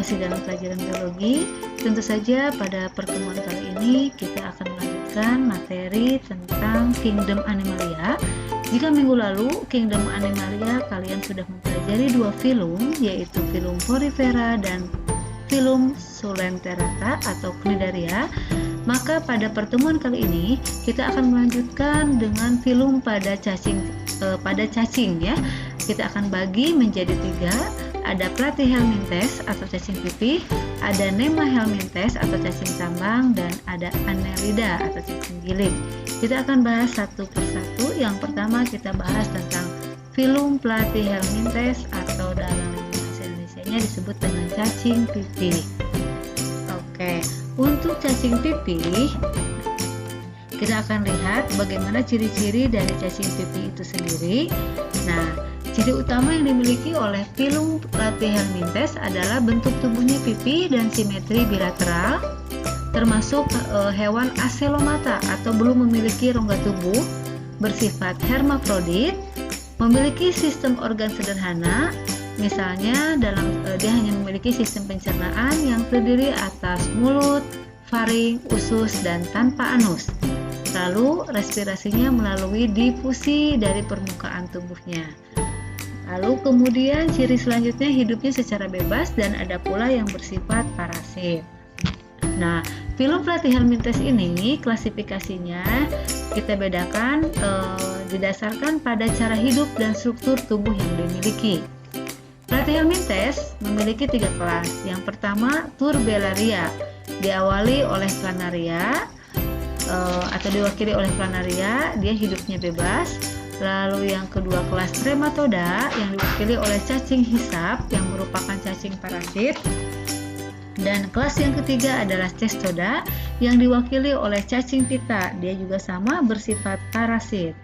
masih dalam pelajaran biologi. Tentu saja pada pertemuan kali ini kita akan melanjutkan materi tentang Kingdom Animalia. Jika minggu lalu Kingdom Animalia kalian sudah mempelajari dua filum, yaitu filum Porifera dan filum Coelenterata atau Cnidaria, maka pada pertemuan kali ini kita akan melanjutkan dengan filum pada cacing ya. Kita akan bagi menjadi tiga. Ada Platyhelminthes atau cacing pipih, ada Nemahelminthes atau cacing tambang, dan ada Annelida atau cacing giling. Kita akan bahas satu persatu. Yang pertama kita bahas tentang filum Platyhelminthes atau dalam bahasa Indonesianya disebut dengan cacing pipih. Oke, untuk cacing pipih kita akan lihat bagaimana ciri-ciri dari cacing pipih itu sendiri. Nah, ciri utama yang dimiliki oleh filum Platyhelminthes adalah bentuk tubuhnya pipih dan simetri bilateral, termasuk hewan aselomata atau belum memiliki rongga tubuh, bersifat hermafrodit, memiliki sistem organ sederhana. Misalnya dia hanya memiliki sistem pencernaan yang terdiri atas mulut, faring, usus, dan tanpa anus. Lalu respirasinya melalui difusi dari permukaan tubuhnya. Lalu kemudian ciri selanjutnya hidupnya secara bebas dan ada pula yang bersifat parasit. Nah, filum Platyhelminthes ini klasifikasinya kita bedakan didasarkan pada cara hidup dan struktur tubuh yang dimiliki. Platyhelminthes memiliki tiga kelas. Yang pertama Turbellaria, diawali oleh Planaria atau diwakili oleh Planaria, dia hidupnya bebas. Lalu yang kedua kelas Trematoda yang diwakili oleh cacing hisap yang merupakan cacing parasit. Dan kelas yang ketiga adalah Cestoda yang diwakili oleh cacing pita, dia juga sama bersifat parasit.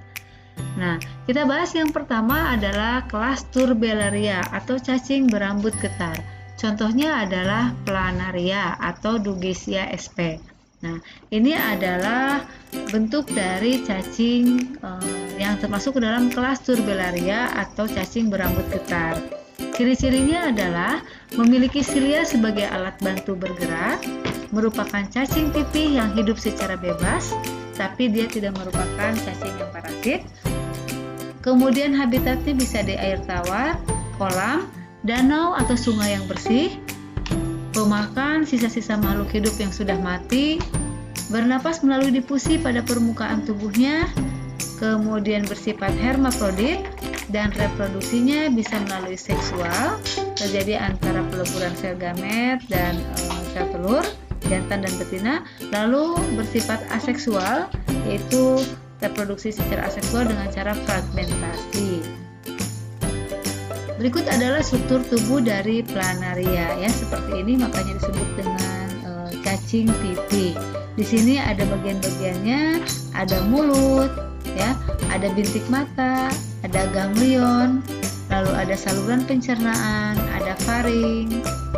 Nah, kita bahas yang pertama adalah kelas Turbellaria atau cacing berambut getar. Contohnya adalah Planaria atau Dugesia sp. Nah, ini adalah bentuk dari cacing yang termasuk ke dalam kelas Turbellaria atau cacing berambut getar. Ciri-cirinya adalah memiliki silia sebagai alat bantu bergerak, merupakan cacing pipih yang hidup secara bebas, tapi dia tidak merupakan cacing yang parasit. Kemudian habitatnya bisa di air tawar, kolam, danau atau sungai yang bersih, pemakan sisa-sisa makhluk hidup yang sudah mati, bernapas melalui difusi pada permukaan tubuhnya, kemudian bersifat hermafrodit, dan reproduksinya bisa melalui seksual, terjadi antara peleburan sel gamet dan sel telur, jantan dan betina, lalu bersifat aseksual, yaitu reproduksi secara aseksual dengan cara fragmentasi. Berikut adalah struktur tubuh dari Planaria ya, seperti ini, makanya disebut dengan cacing pipih. Di sini ada bagian-bagiannya, ada mulut ya, ada bintik mata, ada ganglion, lalu ada saluran pencernaan, ada faring,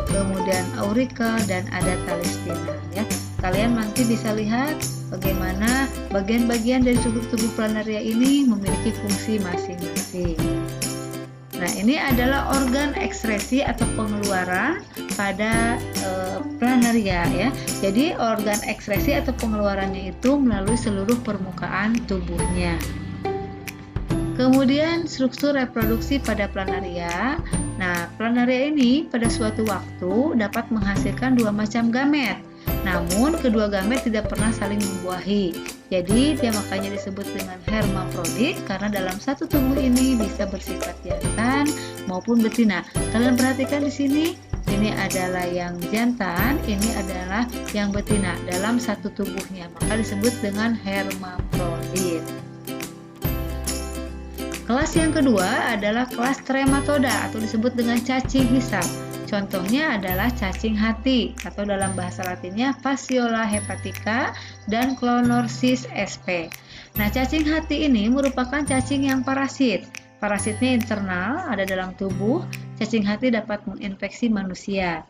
kemudian aurikel, dan ada tali spinal ya. Kalian nanti bisa lihat bagaimana bagian-bagian dari tubuh Planaria ini memiliki fungsi masing-masing. Nah, ini adalah organ ekskresi atau pengeluaran pada Planaria ya. Jadi organ ekskresi atau pengeluarannya itu melalui seluruh permukaan tubuhnya. Kemudian struktur reproduksi pada Planaria. Nah, Planaria ini pada suatu waktu dapat menghasilkan dua macam gamet. Namun kedua gamet tidak pernah saling membuahi. Jadi dia makanya disebut dengan hermafrodit karena dalam satu tubuh ini bisa bersifat jantan maupun betina. Kalian perhatikan di sini, ini adalah yang jantan, ini adalah yang betina dalam satu tubuhnya, maka disebut dengan hermafrodit. Kelas yang kedua adalah kelas Trematoda atau disebut dengan cacing hisap. Contohnya adalah cacing hati atau dalam bahasa latinnya Fasciola hepatica dan Clonorchis sp. Nah, cacing hati ini merupakan cacing yang parasit. Parasitnya internal, ada dalam tubuh. Cacing hati dapat menginfeksi manusia.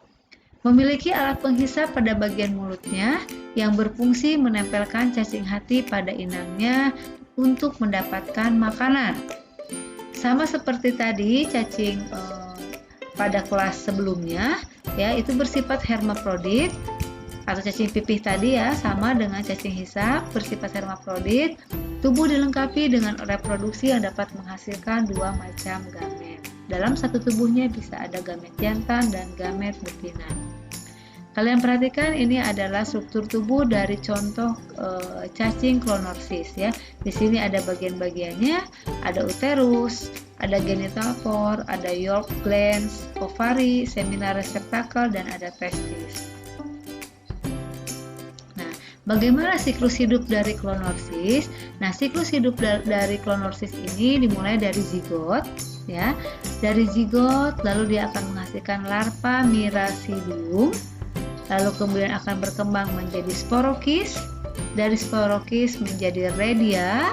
Memiliki alat penghisap pada bagian mulutnya yang berfungsi menempelkan cacing hati pada inangnya untuk mendapatkan makanan. Sama seperti tadi cacing pada kelas sebelumnya, ya, itu bersifat hermafrodit atau cacing pipih tadi ya, sama dengan cacing hisap bersifat hermafrodit. Tubuh dilengkapi dengan reproduksi yang dapat menghasilkan 2 macam gamet. Dalam satu tubuhnya bisa ada gamet jantan dan gamet betina. Kalian perhatikan ini adalah struktur tubuh dari contoh cacing Clonorchis ya. Di sini ada bagian-bagiannya, ada uterus, ada genital pore, ada yolk glands, ovari, seminar receptacle, dan ada testis. Nah, bagaimana siklus hidup dari Clonorchis? Nah, siklus hidup dari Clonorchis ini dimulai dari zigot ya. Dari zigot lalu dia akan menghasilkan larva Miracidium. Lalu kemudian akan berkembang menjadi sporokis, dari sporokis menjadi redia,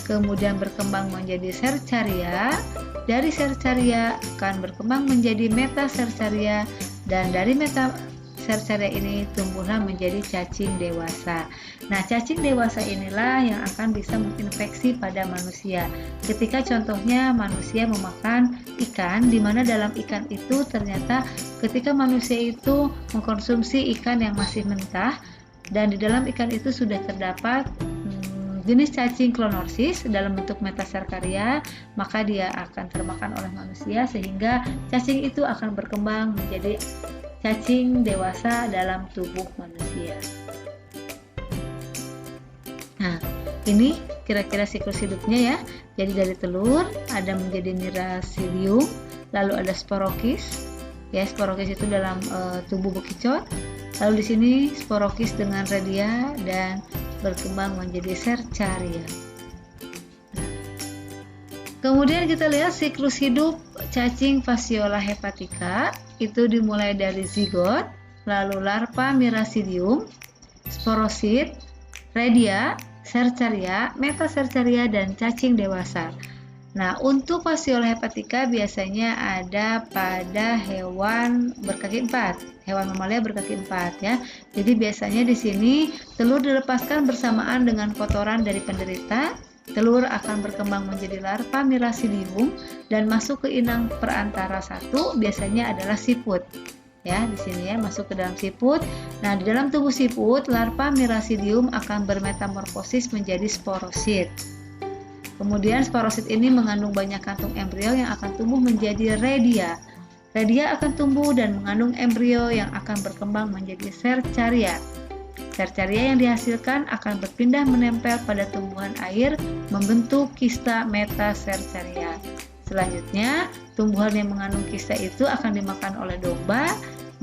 kemudian berkembang menjadi cercaria, dari cercaria akan berkembang menjadi metacercaria, dan dari metacercaria ini tumbuhlah menjadi cacing dewasa. Nah, cacing dewasa inilah yang akan bisa menginfeksi pada manusia. Ketika contohnya manusia memakan ikan, di mana dalam ikan itu ternyata ketika manusia itu mengkonsumsi ikan yang masih mentah, dan di dalam ikan itu sudah terdapat jenis cacing Clonorchis dalam bentuk metacercaria, maka dia akan termakan oleh manusia sehingga cacing itu akan berkembang menjadi cacing dewasa dalam tubuh manusia. Nah, ini kira-kira siklus hidupnya ya. Jadi dari telur ada menjadi Miracidium, lalu ada sporokis. Ya, sporokis itu dalam tubuh bekicot. Lalu di sini sporokis dengan redia dan berkembang menjadi cercaria. Kemudian kita lihat siklus hidup cacing Phaseola hepatica. Itu dimulai dari zigot, lalu larva Miracidium, sporosit, redia, cercaria, metacercaria, dan cacing dewasa. Nah, untuk Phaseola hepatica biasanya ada pada hewan berkaki 4, hewan mamalia berkaki 4 ya. Jadi biasanya di sini telur dilepaskan bersamaan dengan kotoran dari penderita. Telur akan berkembang menjadi larva Miracidium dan masuk ke inang perantara 1, biasanya adalah siput. Ya, di sini ya, masuk ke dalam siput. Nah, di dalam tubuh siput, larva Miracidium akan bermetamorfosis menjadi sporosit. Kemudian sporosit ini mengandung banyak kantung embrio yang akan tumbuh menjadi redia. Redia akan tumbuh dan mengandung embrio yang akan berkembang menjadi cercaria. Cercaria yang dihasilkan akan berpindah menempel pada tumbuhan air membentuk kista metacercaria. Selanjutnya, tumbuhan yang mengandung kista itu akan dimakan oleh domba,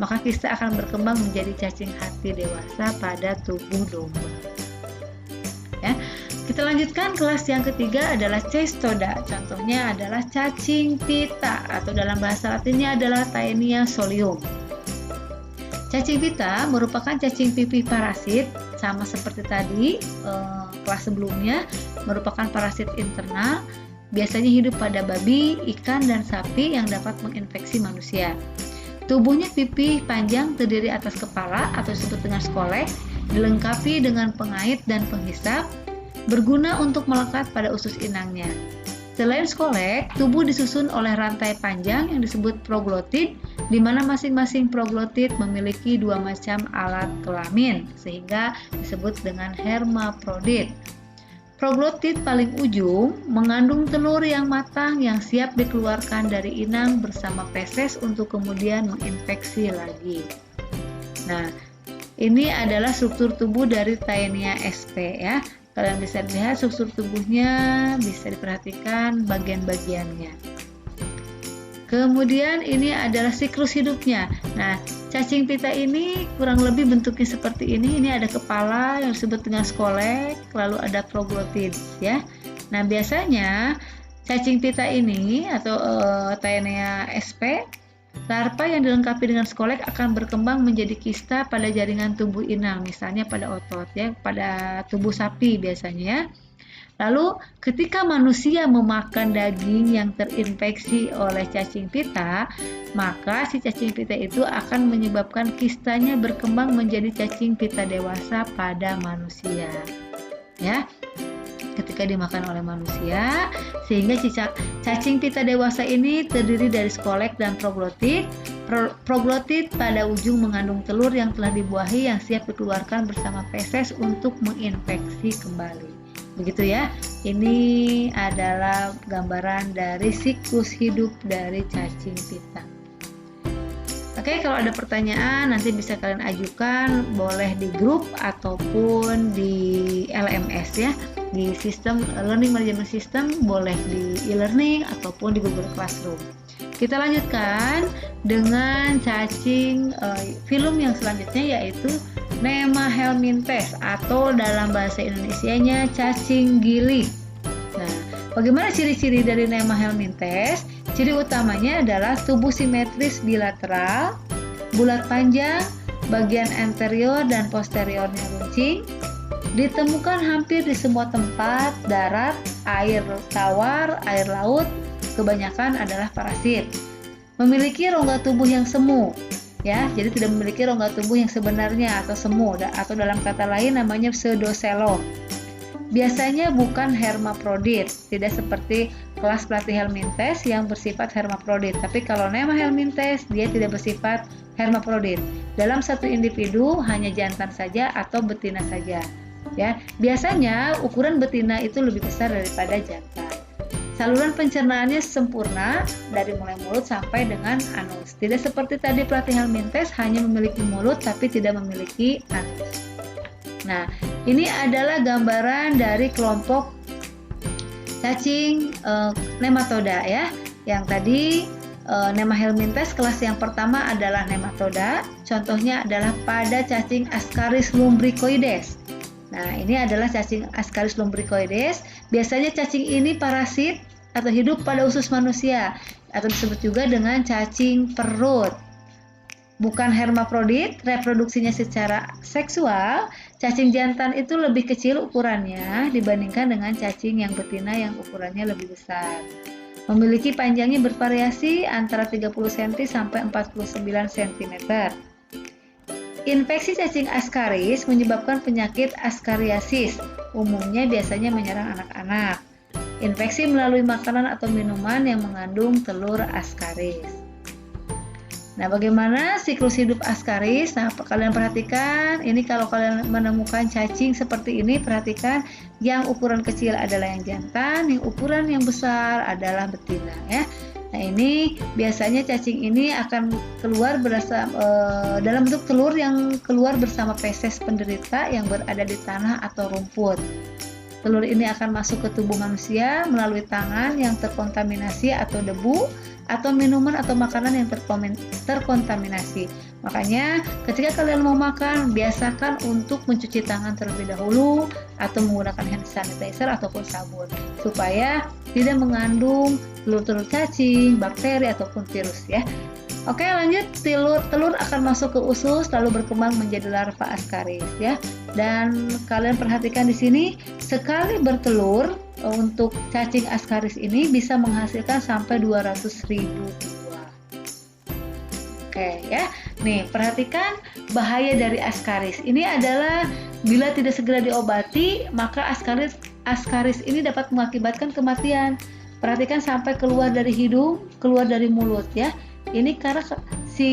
maka kista akan berkembang menjadi cacing hati dewasa pada tubuh domba. Ya. Kita lanjutkan, kelas yang ketiga adalah Cestoda. Contohnya adalah cacing pita atau dalam bahasa latinnya adalah Taenia solium. Cacing pita merupakan cacing pipih parasit, sama seperti tadi kelas sebelumnya, merupakan parasit internal, biasanya hidup pada babi, ikan, dan sapi yang dapat menginfeksi manusia. Tubuhnya pipih panjang terdiri atas kepala atau disebut dengan skolek, dilengkapi dengan pengait dan penghisap, berguna untuk melekat pada usus inangnya. Selain skolek, tubuh disusun oleh rantai panjang yang disebut proglotid, di mana masing-masing proglotid memiliki 2 macam alat kelamin, sehingga disebut dengan hermafrodit. Proglotid paling ujung mengandung telur yang matang yang siap dikeluarkan dari inang bersama feses untuk kemudian menginfeksi lagi. Nah, ini adalah struktur tubuh dari Taenia sp ya. Kalian bisa lihat struktur tubuhnya, bisa diperhatikan bagian-bagiannya. Kemudian ini adalah siklus hidupnya. Nah, cacing pita ini kurang lebih bentuknya seperti ini. Ini ada kepala yang disebut dengan skolek, lalu ada proglotid ya. Nah, biasanya cacing pita ini atau Taenia sp, larva yang dilengkapi dengan skolek akan berkembang menjadi kista pada jaringan tubuh inang, misalnya pada otot ya, pada tubuh sapi biasanya ya. Lalu ketika manusia memakan daging yang terinfeksi oleh cacing pita, maka si cacing pita itu akan menyebabkan kistanya berkembang menjadi cacing pita dewasa pada manusia. Ya. ketika dimakan oleh manusia, sehingga cacing pita dewasa ini terdiri dari skolek dan proglotit. Proglotit pada ujung mengandung telur yang telah dibuahi yang siap dikeluarkan bersama feses untuk menginfeksi kembali. Begitu ya. Ini adalah gambaran dari siklus hidup dari cacing pita. Oke, kalau ada pertanyaan nanti bisa kalian ajukan, boleh di grup ataupun di LMS ya, di sistem Learning Management System, boleh di e-learning ataupun di Google Classroom. Kita lanjutkan dengan cacing filum yang selanjutnya, yaitu Nema helminthes atau dalam bahasa Indonesianya cacing giling. Nah, bagaimana ciri-ciri dari Nema helminthes? Ciri utamanya adalah tubuh simetris bilateral, bulat panjang, bagian anterior dan posteriornya runcing, ditemukan hampir di semua tempat, darat, air tawar, air laut, kebanyakan adalah parasit. Memiliki rongga tubuh yang semu, ya, jadi tidak memiliki rongga tubuh yang sebenarnya atau semu, atau dalam kata lain namanya pseudocelom. Biasanya bukan hermaprodit, tidak seperti kelas Platyhelminthes yang bersifat hermaprodit. Tapi kalau Nema helminthes dia tidak bersifat hermaprodit. Dalam satu individu hanya jantan saja atau betina saja. Ya, biasanya ukuran betina itu lebih besar daripada jantan. Saluran pencernaannya sempurna dari mulai mulut sampai dengan anus. Tidak seperti tadi Platyhelminthes hanya memiliki mulut tapi tidak memiliki anus. Nah, ini adalah gambaran dari kelompok cacing nematoda ya. Yang tadi Nema helminthes kelas yang pertama adalah nematoda. Contohnya adalah pada cacing Ascaris lumbricoides. Nah, ini adalah cacing Ascaris lumbricoides. Biasanya cacing ini parasit atau hidup pada usus manusia atau disebut juga dengan cacing perut. Bukan hermaprodit, reproduksinya secara seksual. Cacing jantan itu lebih kecil ukurannya dibandingkan dengan cacing yang betina yang ukurannya lebih besar. Memiliki panjangnya bervariasi antara 30 cm sampai 49 cm. Infeksi cacing Ascaris menyebabkan penyakit askariasis, umumnya biasanya menyerang anak-anak. Infeksi melalui makanan atau minuman yang mengandung telur Ascaris. Nah, bagaimana siklus hidup Ascaris? Nah, kalian perhatikan, ini kalau kalian menemukan cacing seperti ini, perhatikan yang ukuran kecil adalah yang jantan, yang ukuran yang besar adalah betina ya. Nah, ini biasanya cacing ini akan keluar dalam bentuk telur yang keluar bersama feses penderita yang berada di tanah atau rumput. Telur ini akan masuk ke tubuh manusia melalui tangan yang terkontaminasi atau debu atau minuman atau makanan yang terkontaminasi. Makanya ketika kalian mau makan, biasakan untuk mencuci tangan terlebih dahulu atau menggunakan hand sanitizer ataupun sabun supaya tidak mengandung telur-telur cacing, bakteri ataupun virus ya. Oke, lanjut. Telur akan masuk ke usus lalu berkembang menjadi larva Ascaris ya. Dan kalian perhatikan di sini, sekali bertelur untuk cacing Ascaris ini bisa menghasilkan sampai 200.000 buah. Oke ya. Nih, perhatikan bahaya dari Ascaris. Ini adalah bila tidak segera diobati, maka Ascaris ini dapat mengakibatkan kematian. Perhatikan sampai keluar dari hidung, keluar dari mulut ya. Ini karena si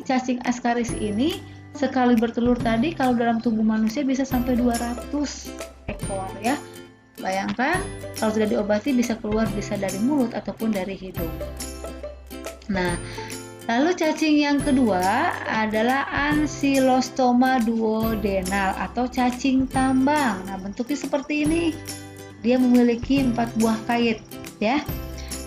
cacing Ascaris ini sekali bertelur tadi kalau dalam tubuh manusia bisa sampai 200 ekor ya. Bayangkan kalau tidak diobati bisa keluar bisa dari mulut ataupun dari hidung. Nah, lalu cacing yang kedua adalah Ancylostoma duodenal atau cacing tambang. Nah, bentuknya seperti ini. Dia memiliki 4 buah kait ya.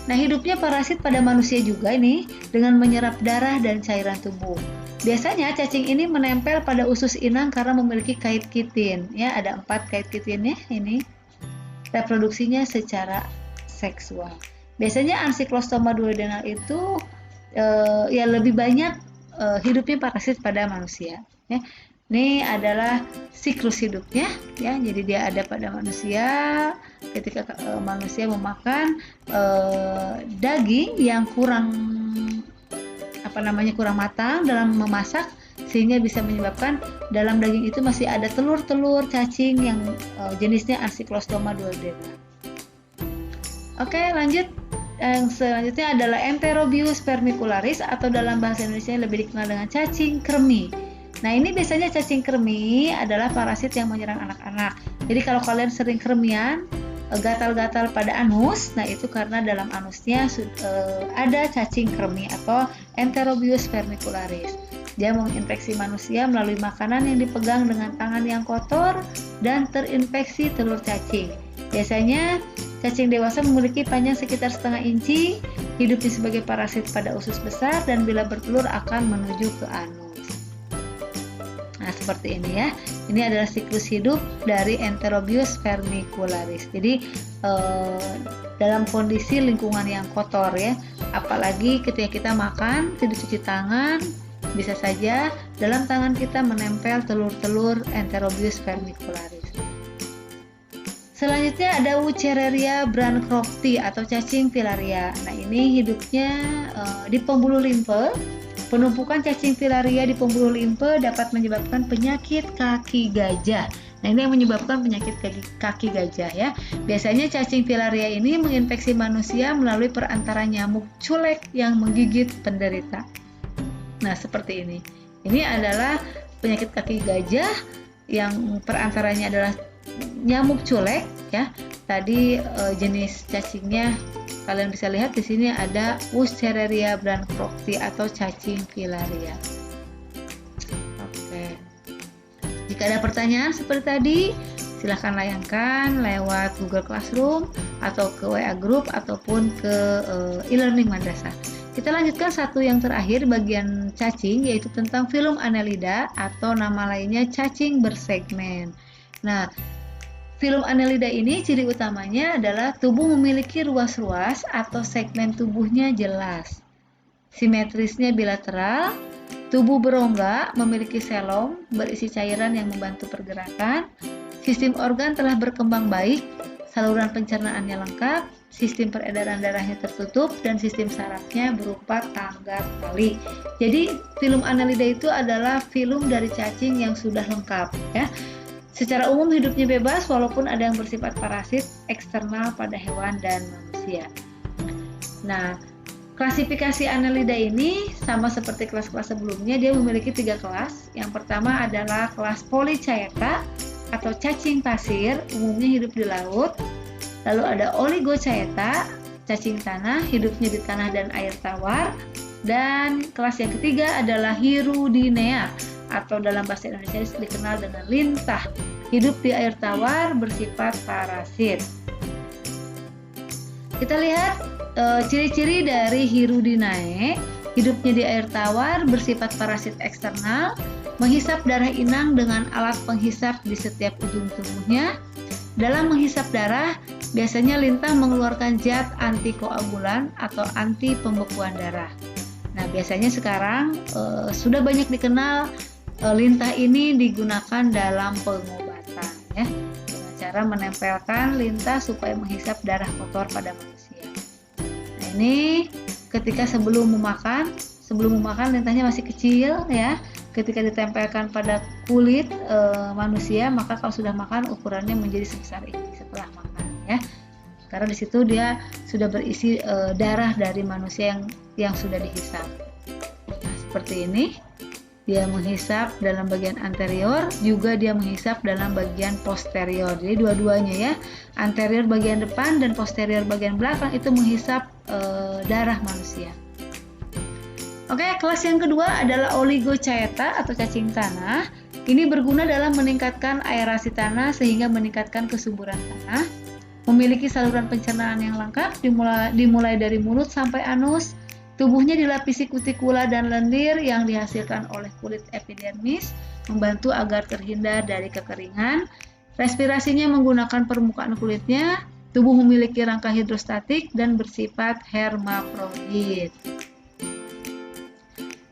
Nah, hidupnya parasit pada manusia juga ini dengan menyerap darah dan cairan tubuh. Biasanya cacing ini menempel pada usus inang karena memiliki kait kitin. Ya, ada 4 kait kitinnya ini. Reproduksinya secara seksual. Biasanya Ancylostoma duodenal itu ya lebih banyak hidupnya parasit pada manusia. Ya. Ini adalah siklus hidupnya ya. Jadi dia ada pada manusia ketika manusia memakan daging yang kurang matang dalam memasak, sehingga bisa menyebabkan dalam daging itu masih ada telur-telur cacing yang jenisnya Acyclostoma duodenum. Oke, lanjut. Yang selanjutnya adalah Enterobius vermicularis atau dalam bahasa Indonesia lebih dikenal dengan cacing kremi. Nah, ini biasanya cacing kremi adalah parasit yang menyerang anak-anak. Jadi kalau kalian sering kremian, gatal-gatal pada anus, nah itu karena dalam anusnya ada cacing kremi atau Enterobius vermicularis. Dia menginfeksi manusia melalui makanan yang dipegang dengan tangan yang kotor dan terinfeksi telur cacing. Biasanya cacing dewasa memiliki panjang sekitar setengah inci, hidupnya sebagai parasit pada usus besar dan bila bertelur akan menuju ke anus. Nah, seperti ini ya. Ini adalah siklus hidup dari Enterobius vermicularis. Jadi dalam kondisi lingkungan yang kotor ya, apalagi ketika kita makan tidak cuci tangan, bisa saja dalam tangan kita menempel telur-telur Enterobius vermicularis. Selanjutnya ada Wuchereria bancrofti atau cacing filaria. Nah, ini hidupnya di pembuluh limfe. Penumpukan cacing filaria di pembuluh limfe dapat menyebabkan penyakit kaki gajah. Nah, ini yang menyebabkan penyakit kaki gajah ya. Biasanya cacing filaria ini menginfeksi manusia melalui perantara nyamuk culek yang menggigit penderita. Nah, seperti ini. Ini adalah penyakit kaki gajah yang perantaranya adalah nyamuk culek ya. Tadi jenis cacingnya kalian bisa lihat di sini ada Wuchereria bancrofti atau cacing filaria. Oke. Jika ada pertanyaan seperti tadi, silahkan layangkan lewat Google Classroom atau ke WA Group ataupun ke e-learning madrasah. Kita lanjutkan satu yang terakhir bagian cacing, yaitu tentang filum Annelida atau nama lainnya cacing bersegmen. Nah, filum Annelida ini ciri utamanya adalah tubuh memiliki ruas-ruas atau segmen tubuhnya jelas. Simetrisnya bilateral, tubuh berongga, memiliki selom berisi cairan yang membantu pergerakan, sistem organ telah berkembang baik, saluran pencernaannya lengkap, sistem peredaran darahnya tertutup, dan sistem sarafnya berupa tangga tali. Jadi filum Annelida itu adalah filum dari cacing yang sudah lengkap ya. Secara umum hidupnya bebas walaupun ada yang bersifat parasit eksternal pada hewan dan manusia. Nah, klasifikasi Annelida ini sama seperti kelas-kelas sebelumnya, dia memiliki 3 kelas. Yang pertama adalah kelas Polychaeta atau cacing pasir, umumnya hidup di laut. Lalu ada Oligochaeta, cacing tanah, hidupnya di tanah dan air tawar. Dan kelas yang ketiga adalah Hirudinea atau dalam bahasa Indonesia dikenal dengan lintah, hidup di air tawar, bersifat parasit. Kita lihat ciri-ciri dari Hirudinea, hidupnya di air tawar, bersifat parasit eksternal, menghisap darah inang dengan alat penghisap di setiap ujung tubuhnya. Dalam menghisap darah, biasanya lintah mengeluarkan zat antikoagulan atau anti pembekuan darah. Nah, biasanya sekarang sudah banyak dikenal lintah ini digunakan dalam pengobatan ya, dengan cara menempelkan lintah supaya menghisap darah kotor pada manusia. Nah, ini ketika sebelum memakan lintahnya masih kecil ya. Ketika ditempelkan pada kulit manusia, maka kalau sudah makan ukurannya menjadi sebesar ini setelah makan ya. Karena di situ dia sudah berisi darah dari manusia yang sudah dihisap. Nah, seperti ini. Dia menghisap dalam bagian anterior, juga dia menghisap dalam bagian posterior. Jadi dua-duanya ya, anterior bagian depan dan posterior bagian belakang itu menghisap darah manusia. Oke, kelas yang kedua adalah Oligochaeta atau cacing tanah. Ini berguna dalam meningkatkan aerasi tanah sehingga meningkatkan kesuburan tanah. Memiliki saluran pencernaan yang lengkap dimulai dari mulut sampai anus. Tubuhnya dilapisi kutikula dan lendir yang dihasilkan oleh kulit epidermis, membantu agar terhindar dari kekeringan. Respirasinya menggunakan permukaan kulitnya. Tubuh memiliki rangka hidrostatik dan bersifat hermafrodit.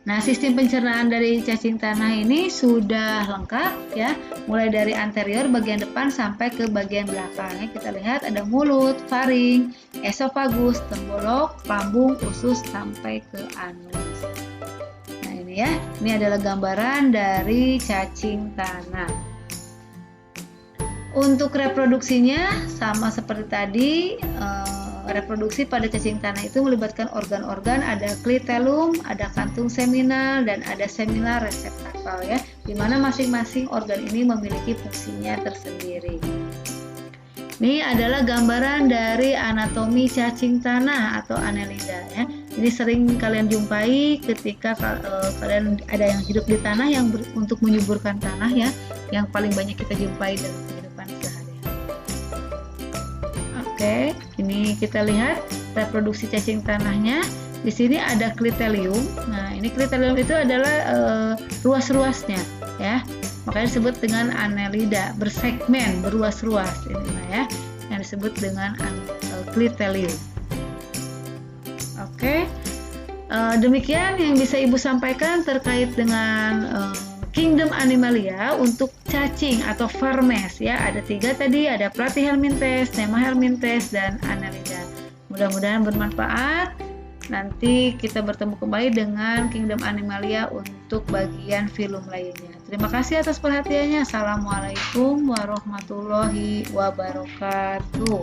Nah, sistem pencernaan dari cacing tanah ini sudah lengkap ya, mulai dari anterior bagian depan sampai ke bagian belakangnya. Kita lihat ada mulut, faring, esofagus, tenggorok, lambung, usus sampai ke anus. Nah, ini ini ya. Ini adalah gambaran dari cacing tanah. Untuk reproduksinya sama seperti tadi, reproduksi pada cacing tanah itu melibatkan organ-organ, ada klitelum, ada kantung seminal, dan ada seminal reseptakel ya, di mana masing-masing organ ini memiliki fungsinya tersendiri. Ini adalah gambaran dari anatomi cacing tanah atau Annelida ya. Ini sering kalian jumpai ketika kalian ada yang hidup di tanah yang untuk menyuburkan tanah ya, yang paling banyak kita jumpai dalam kehidupan sehari-hari. Oke, ini kita lihat reproduksi cacing tanahnya. Di sini ada klitelium. Nah, ini klitelium itu adalah ruas-ruasnya ya. Makanya disebut dengan Annelida, bersegmen, beruas-ruas ini ya, yang disebut dengan klitelium. Oke, demikian yang bisa Ibu sampaikan terkait dengan Kingdom Animalia untuk cacing atau Vermes ya. Ada 3 tadi, ada Platyhelminthes, Nemahelminthes, dan Annelida. Mudah-mudahan bermanfaat. Nanti kita bertemu kembali dengan Kingdom Animalia untuk bagian filum lainnya. Terima kasih atas perhatiannya. Assalamualaikum warahmatullahi wabarakatuh.